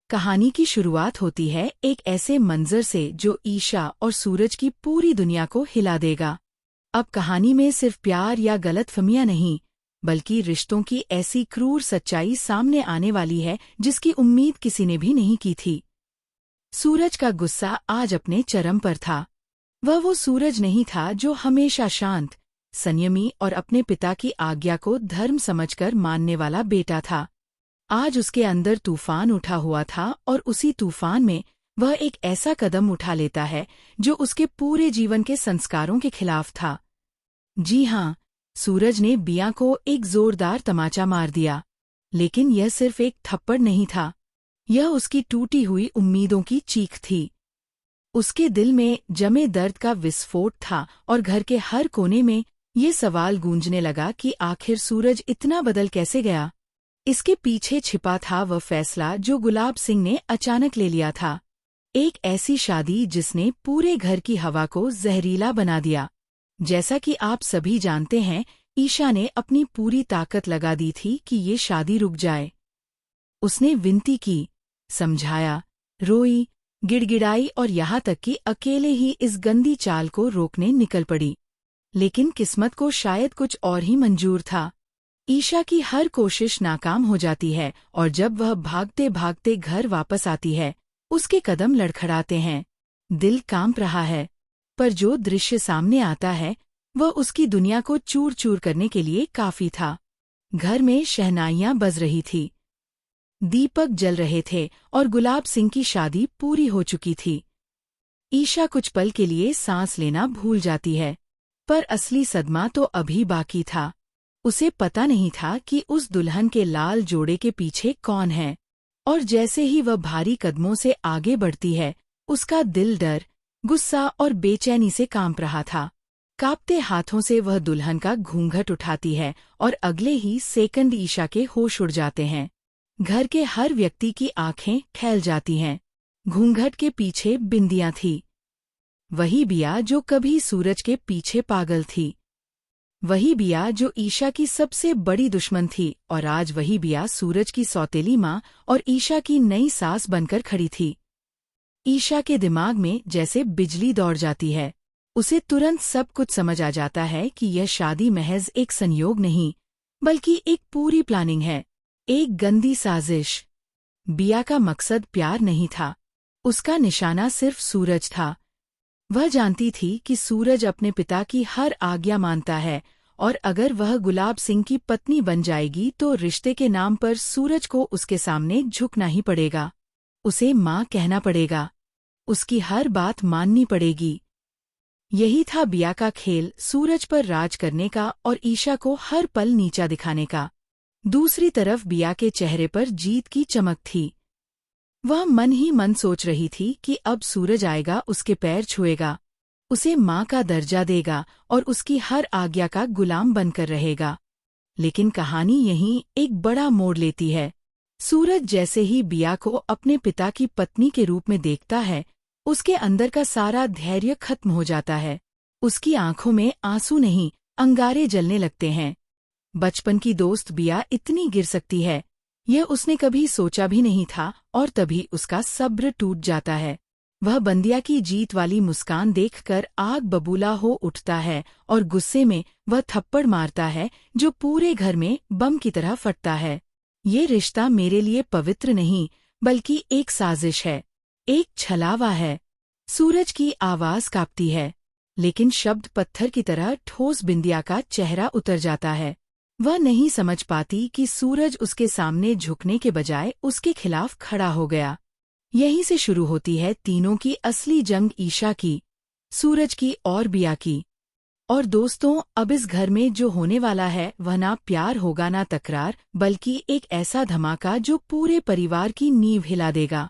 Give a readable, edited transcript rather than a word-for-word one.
कहानी की शुरुआत होती है एक ऐसे मंजर से जो ईशा और सूरज की पूरी दुनिया को हिला देगा। अब कहानी में सिर्फ प्यार या गलतफहमियां नहीं, बल्कि रिश्तों की ऐसी क्रूर सच्चाई सामने आने वाली है जिसकी उम्मीद किसी ने भी नहीं की थी। सूरज का गुस्सा आज अपने चरम पर था। वह वो सूरज नहीं था जो हमेशा शांत, संयमी और अपने पिता की आज्ञा को धर्म समझकर मानने वाला बेटा था। आज उसके अंदर तूफान उठा हुआ था और उसी तूफान में वह एक ऐसा कदम उठा लेता है जो उसके पूरे जीवन के संस्कारों के खिलाफ था। जी हाँ, सूरज ने बिया को एक जोरदार तमाचा मार दिया, लेकिन यह सिर्फ एक थप्पड़ नहीं था। यह उसकी टूटी हुई उम्मीदों की चीख थी। उसके दिल में जमे दर्द का विस्फोट था और घर के हर कोने में ये सवाल गूंजने लगा कि आखिर सूरज इतना बदल कैसे गया। इसके पीछे छिपा था वह फैसला जो गुलाब सिंह ने अचानक ले लिया था। एक ऐसी शादी जिसने पूरे घर की हवा को जहरीला बना दिया। जैसा कि आप सभी जानते हैं, ईशा ने अपनी पूरी ताकत लगा दी थी कि ये शादी रुक जाए। उसने विनती की, समझाया, रोई, गिड़गिड़ाई और यहाँ तक कि अकेले ही इस गंदी चाल को रोकने निकल पड़ी। लेकिन किस्मत को शायद कुछ और ही मंजूर था। ईशा की हर कोशिश नाकाम हो जाती है और जब वह भागते भागते घर वापस आती है, उसके कदम लड़खड़ाते हैं। दिल कांप रहा है, पर जो दृश्य सामने आता है वह उसकी दुनिया को चूर चूर करने के लिए काफी था। घर में शहनाइयां बज रही थी, दीपक जल रहे थे और गुलाब सिंह की शादी पूरी हो चुकी थी। ईशा कुछ पल के लिए सांस लेना भूल जाती है, पर असली सदमा तो अभी बाकी था। उसे पता नहीं था कि उस दुल्हन के लाल जोड़े के पीछे कौन है, और जैसे ही वह भारी कदमों से आगे बढ़ती है, उसका दिल डर, गुस्सा और बेचैनी से कांप रहा था। कांपते हाथों से वह दुल्हन का घूंघट उठाती है और अगले ही सेकंड ईशा के होश उड़ जाते हैं। घर के हर व्यक्ति की आंखें फैल जाती हैं। घूंघट के पीछे बिंदियां थी। वही बिया जो कभी सूरज के पीछे पागल थी। वही बिया जो ईशा की सबसे बड़ी दुश्मन थी, और आज वही बिया सूरज की सौतेली माँ और ईशा की नई सास बनकर खड़ी थी। ईशा के दिमाग में जैसे बिजली दौड़ जाती है। उसे तुरंत सब कुछ समझ आ जाता है कि यह शादी महज एक संयोग नहीं, बल्कि एक पूरी प्लानिंग है, एक गंदी साजिश। बिया का मकसद प्यार नहीं था, उसका निशाना सिर्फ सूरज था। वह जानती थी कि सूरज अपने पिता की हर आज्ञा मानता है, और अगर वह गुलाब सिंह की पत्नी बन जाएगी तो रिश्ते के नाम पर सूरज को उसके सामने झुकना ही पड़ेगा। उसे माँ कहना पड़ेगा, उसकी हर बात माननी पड़ेगी। यही था बिया का खेल, सूरज पर राज करने का और ईशा को हर पल नीचा दिखाने का। दूसरी तरफ बिया के चेहरे पर जीत की चमक थी। वह मन ही मन सोच रही थी कि अब सूरज आएगा, उसके पैर छुएगा, उसे माँ का दर्जा देगा और उसकी हर आज्ञा का गुलाम बनकर रहेगा। लेकिन कहानी यहीं एक बड़ा मोड़ लेती है। सूरज जैसे ही बिया को अपने पिता की पत्नी के रूप में देखता है, उसके अंदर का सारा धैर्य खत्म हो जाता है। उसकी आंखों में आंसू नहीं, अंगारे जलने लगते हैं। बचपन की दोस्त बिया इतनी गिर सकती है, यह उसने कभी सोचा भी नहीं था, और तभी उसका सब्र टूट जाता है। वह बंदिया की जीत वाली मुस्कान देखकर आग बबूला हो उठता है और गुस्से में वह थप्पड़ मारता है जो पूरे घर में बम की तरह फटता है। ये रिश्ता मेरे लिए पवित्र नहीं, बल्कि एक साजिश है, एक छलावा है। सूरज की आवाज कांपती है, लेकिन शब्द पत्थर की तरह ठोस। बिंदिया का चेहरा उतर जाता है। वह नहीं समझ पाती कि सूरज उसके सामने झुकने के बजाय उसके खिलाफ खड़ा हो गया। यहीं से शुरू होती है तीनों की असली जंग, ईशा की, सूरज की और बिया की। और दोस्तों, अब इस घर में जो होने वाला है वह ना प्यार होगा, ना तकरार, बल्कि एक ऐसा धमाका जो पूरे परिवार की नींव हिला देगा।